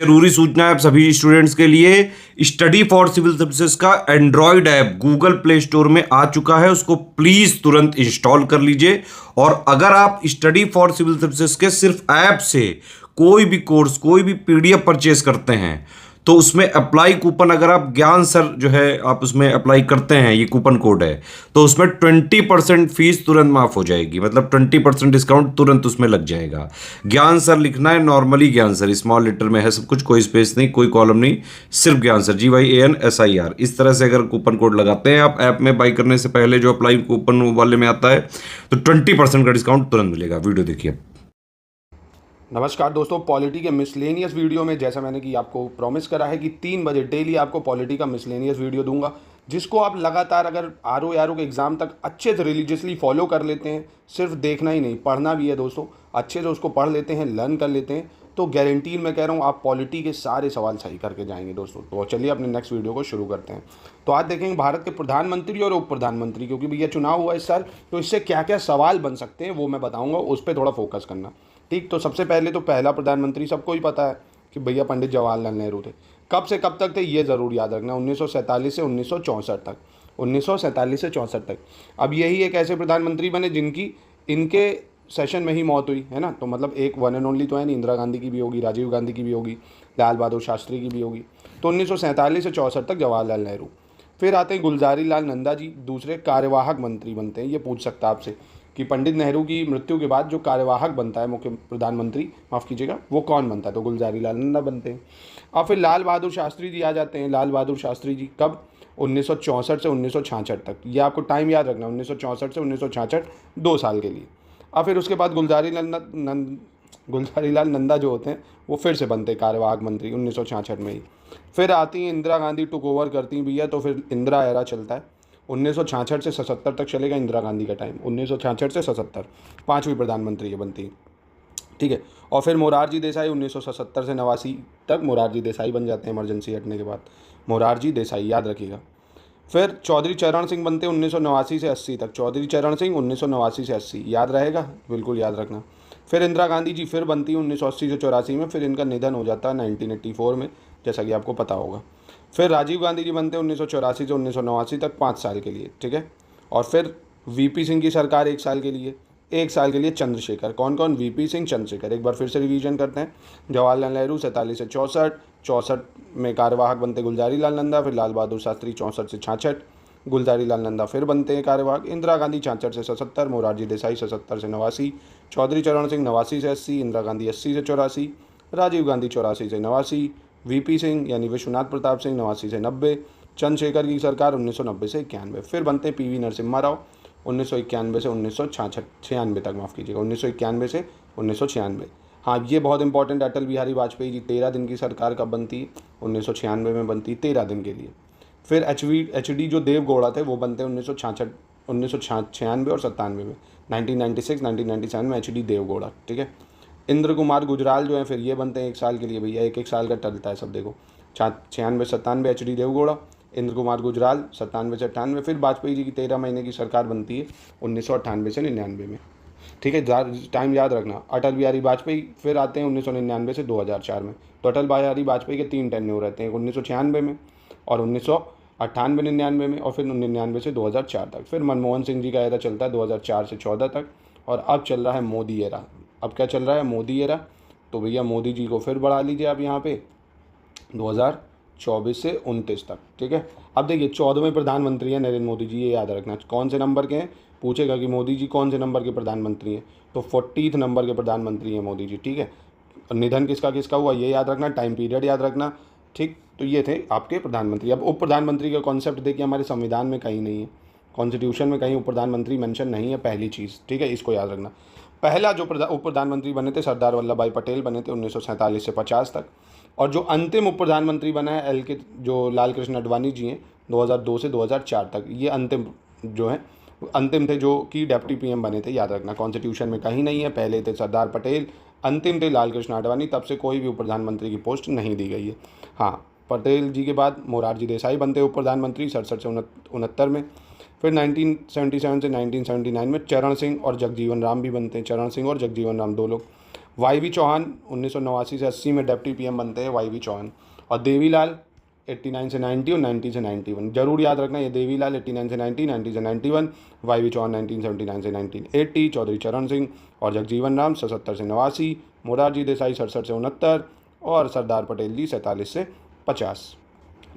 जरूरी सूचना है आप सभी स्टूडेंट्स के लिए। स्टडी फॉर सिविल सर्विसेज का Android app Google play store में आ चुका है, उसको प्लीज तुरंत इंस्टॉल कर लीजिए। और अगर आप स्टडी फॉर सिविल सर्विसेज के सिर्फ ऐप से कोई भी कोर्स, कोई भी पीडीएफ परचेस करते हैं तो उसमें अप्लाई कूपन, अगर आप ज्ञान सर जो है आप उसमें अप्लाई करते हैं, ये कूपन कोड है, तो उसमें 20% फीस तुरंत माफ हो जाएगी। मतलब 20% डिस्काउंट तुरंत उसमें लग जाएगा। ज्ञान सर लिखना है, नॉर्मली ज्ञान सर स्मॉल लेटर में है सब कुछ, कोई स्पेस नहीं, कोई कॉलम नहीं, सिर्फ ज्ञान सर GYANSIR। इस तरह से अगर कूपन कोड लगाते हैं आप ऐप में बाई करने से पहले, जो अप्लाई कूपन वाले में आता है, तो 20% का डिस्काउंट तुरंत मिलेगा। वीडियो देखिए। नमस्कार दोस्तों, पॉलिटी के मिसलेनियस वीडियो में जैसा मैंने कि आपको प्रॉमिस करा है कि 3 बजे डेली आपको पॉलिटी का मिसलेनियस वीडियो दूंगा, जिसको आप लगातार अगर आर ओ के एग्ज़ाम तक अच्छे से रिलीजियसली फॉलो कर लेते हैं, सिर्फ देखना ही नहीं पढ़ना भी है दोस्तों, अच्छे से उसको पढ़ लेते हैं, लर्न कर लेते हैं, तो गारंटी मैं कह रहा हूँ आप पॉलिटी के सारे सवाल सही करके जाएंगे दोस्तों। तो चलिए अपने नेक्स्ट वीडियो को शुरू करते हैं। तो आज देखेंगे भारत के प्रधानमंत्री और उप प्रधानमंत्री, क्योंकि भैया चुनाव हुआ इस साल, तो इससे क्या क्या सवाल बन सकते हैं वो मैं बताऊँगा, उस पर थोड़ा फोकस करना। ठीक, तो सबसे पहले तो पहला प्रधानमंत्री सबको ही पता है कि भैया पंडित जवाहरलाल नेहरू थे। कब से कब तक थे ये ज़रूर याद रखना, 1947 से 1964 तक, 1947 से 64 तक। अब यही एक ऐसे प्रधानमंत्री बने जिनकी इनके सेशन में ही मौत हुई है ना, तो मतलब एक वन एंड ओनली तो है नहीं, इंदिरा गांधी की भी होगी, राजीव गांधी की भी होगी, लाल बहादुर शास्त्री की भी होगी। तो 1947 से 64 तक जवाहरलाल नेहरू। फिर आते हैं गुलजारी लाल नंदा जी, दूसरे कार्यवाहक मंत्री बनते हैं। ये पूछ सकता है आपसे कि पंडित नेहरू की मृत्यु के बाद जो कार्यवाहक बनता है, मुख्य प्रधानमंत्री माफ़ कीजिएगा, वो कौन बनता है, तो गुलजारी लाल नंदा बनते हैं। अब फिर लाल बहादुर शास्त्री जी आ जाते हैं। लाल बहादुर शास्त्री जी कब, 1964 से 1966 तक। ये आपको टाइम याद रखना, 1964 से 1966, 2 साल के लिए। अब फिर उसके बाद गुलजारी लाल नंदा जो होते हैं वो फिर से बनते हैं कार्यवाहक मंत्री 1966 में ही। फिर आती हैं इंदिरा गांधी, टुक ओवर करती हैं भैया, तो फिर इंदिरा एरा चलता है। 1966 से 77 तक चलेगा इंदिरा गांधी का टाइम, 1966 से 77, 5वीं प्रधानमंत्री ये बनती है। ठीक है, और फिर मोरारजी देसाई 1977 से 89 तक मोरारजी देसाई बन जाते हैं, इमरजेंसी हटने के बाद मोरारजी देसाई याद रखिएगा। फिर चौधरी चरण सिंह बनते हैं 1989 से 80 तक, चौधरी चरण सिंह 1989 से 80 याद रहेगा, बिल्कुल याद रखना। फिर इंदिरा गांधी जी फिर बनती है 1980 से 84 में, फिर इनका निधन हो जाता है 1984 में, जैसा कि आपको पता होगा। फिर राजीव गांधी जी बनते हैं 1984 से 1989 तक, 5 साल के लिए। ठीक है, और फिर वीपी सिंह की सरकार 1 साल के लिए, 1 साल के लिए चंद्रशेखर। कौन कौन, वीपी सिंह, चंद्रशेखर। एक बार फिर से रिवीजन करते हैं। जवाहरलाल नेहरू 47 से 64, 64 में कार्यवाहक बनते गुलजारी लाल नंदा। फिर लाल बहादुर शास्त्री 64 से 66, गुलजारी लाल नंदा फिर बनते हैं कार्यवाहक। इंदिरा गांधी 66 से 77, मोरारजी देसाई 77 से 89, चौधरी चरण सिंह 89 से 80, इंदिरा गांधी 80 से 84, राजीव गांधी 84 से 89, वीपी सिंह यानी विश्वनाथ प्रताप सिंह 89 से 90, चंद्रशेखर की सरकार 1990 से 91। फिर बनते पीवी नरसिम्हा राव 1991 से 1996 तक, माफ़ कीजिएगा, 1991 से 1996। हाँ, ये बहुत इंपॉर्टेंट, अटल बिहारी वाजपेयी जी 13 दिन की सरकार कब बनती है, 1996 में बनती, 13 दिन के लिए। फिर एच डी जो देवगौड़ा थे वो बनते हैं 1966, 1996 और 97 में, 1996 1997 में एच डी देवगौड़ा। ठीक है, इंद्र कुमार गुजराल जो है फिर ये बनते हैं 1 साल के लिए भैया, 1 साल का टलता है सब, देखो 96 97 एच डी देवगौड़ा, इंद्र कुमार गुजराल 97 से 98। फिर वाजपेयी जी की 13 महीने की सरकार बनती है 1998 से 99 में। ठीक है, टाइम याद रखना। अटल बिहारी वाजपेयी फिर आते हैं 1999 से 2004 में। तो अटल बिहारी वाजपेयी के 3 टेन्योर रहते हैं, 1996 में और 1998 99 में, और फिर 99 से 2004 तक। फिर मनमोहन सिंह जी का एरा चलता है 2004 से 14 तक, और अब चल रहा है मोदी एरा। अब क्या चल रहा है, मोदी एरा। तो भैया मोदी जी को फिर बढ़ा लीजिए आप यहाँ पे 2024 से 29 तक। ठीक है, अब देखिए 14वें प्रधानमंत्री हैं नरेंद्र मोदी जी, ये याद रखना। कौन से नंबर के हैं, पूछेगा कि मोदी जी कौन से नंबर के प्रधानमंत्री हैं, तो 40th नंबर के प्रधानमंत्री हैं मोदी जी। ठीक है, निधन किसका किसका हुआ ये याद रखना, टाइम पीरियड याद रखना। ठीक, तो ये थे आपके प्रधानमंत्री। अब उप प्रधानमंत्री का कॉन्सेप्ट देखिए, हमारे संविधान में कहीं नहीं है, कॉन्स्टिट्यूशन में कहीं उप प्रधानमंत्री मेंशन नहीं है, पहली चीज़। ठीक है, इसको याद रखना। पहला जो उप प्रधानमंत्री बने थे सरदार वल्लभ भाई पटेल बने थे 1947 से 50 तक, और जो अंतिम उप प्रधानमंत्री बना है एल के जो लाल कृष्ण आडवाणी जी हैं 2002 से 2004 तक, ये अंतिम जो है अंतिम थे, जो कि डेप्टी पीएम बने थे, याद रखना। कॉन्स्टिट्यूशन में कहीं नहीं है, पहले थे सरदार पटेल, अंतिम थे लाल कृष्ण आडवाणी, तब से कोई भी उप प्रधानमंत्री की पोस्ट नहीं दी गई है। हाँ, पटेल जी के बाद मोरारजी देसाई बनते उप प्रधानमंत्री 67 से 69 में। फिर 1977 से 1979 में चरण सिंह और जगजीवन राम भी बनते हैं, चरण सिंह और जगजीवन राम 2 लोग। YV चौहान 1989 से 80 में डिप्टी PM बनते हैं YV चौहान। और देवीलाल 89 से 90 और 90 से 91। जरूर याद रखना, ये देवीलाल 89 से 90, 90 से 91, YV चौहान 1979 से 1980, चौधरी चरण सिंह और जगजीवन राम 77 से 89, मोरारजी देसाई 67 से 69 और सरदार पटेल जी 47 से 50।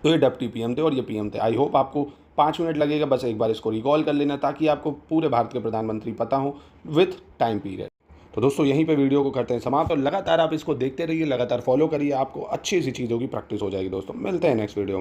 तो ये डिप्टी PM थे और ये PM थे। आई होप आपको 5 मिनट लगेगा, बस एक बार इसको रिकॉल कर लेना ताकि आपको पूरे भारत के प्रधानमंत्री पता हो विथ टाइम पीरियड। तो दोस्तों यहीं पे वीडियो को करते हैं समाप्त और लगातार आप इसको देखते रहिए, लगातार फॉलो करिए, आपको अच्छी सी चीज़ों की प्रैक्टिस हो जाएगी। दोस्तों मिलते हैं नेक्स्ट वीडियो में।